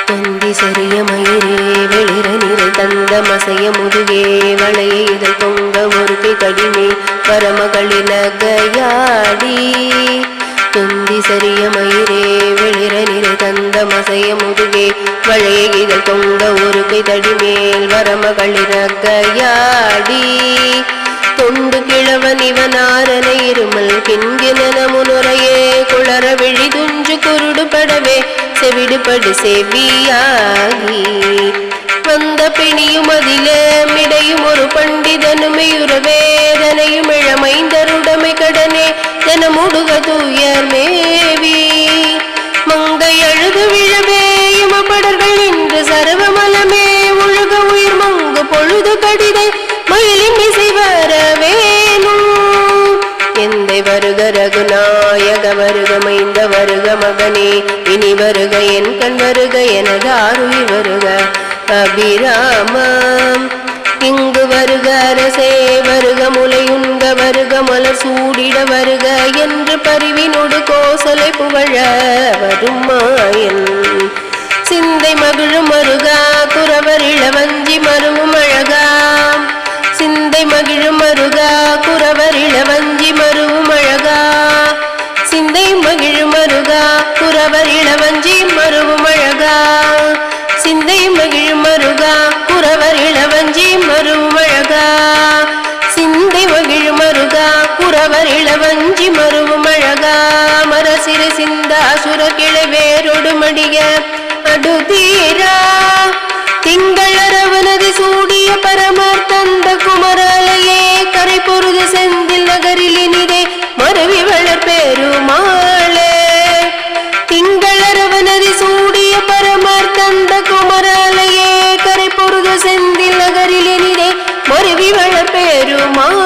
தொந்தி சரிய மயிரே வெளிர நிறை தந்த மசைய முதுகே வளைய இதழ் தொங்க ஒருகை கடிமே பரமகளின கையாடி தொந்தி சரிய மயிரே வெளிர நிறை தந்த மசைய முதுகே வளைய இதழ் தொங்க ஒருகை தடிமேல் வரமகளின கையாடி தொண்டு கிழவன் இவனாரனை இருமல் கிண்கின முனுரையே குளர விழி துஞ்சு குருடு படவே செவிடுபடு செவியாகி வந்த பிணியும் அதிலே மிடையும் ஒரு பண்டிதனுமையுற வேதனையும் இளமைந்தருடமை கடனே ஜனமுடுக தூயர் மேவி மங்கை அழுது விழவே இமபடர்கள் நின்று சர்வமலமே ஒழுக உயிர் மங்கு பொழுது கடிதை மயிலின் இசை வரவேணும் எந்தை வருக ரகுநாயக வருக மைந்த வருக மகனே இனி வருக என் கண் வருக எனது ஆருயிர் வருக அபிராமம் இங்கு வருக அரசே வருக முலையுண்க வருக மலர் சூடிட வருக என்று பரிவினோடு கோசலை புகழ வருமாயன் சிந்தை மகிழும் மருகா குறவர் இளவஞ்சி மருவும் அழகாம் சிந்தை மகிழும் மருகா குறவர் இளவஞ்சி மருவும் அழகா சிந்தை மகிழும் மருகா குறவர் இளவஞ்சி மருவும் அழகா சிந்தை மகிழும் மருகா குறவர் இளவஞ்சி மருவும் அழகா சிந்தை மகிழும் மருகா குறவர் இளவஞ்சி மருவும் அழகா மரசிறு சிந்தாசுர கிளை வேரோடு மடிய அடுதீரா திங்களரவு நதி சூடிய பரமர் தந்த குமரலையே கரை பொருது செந்தில் நகரில் இனிதே மருவி வளர் பெருமாளே திங்களரவு நதி சூடிய பரமர் தந்த குமரலையே கரை பொருது செந்தில் நகரில் இனிதே மருவி வளர் பெருமாளே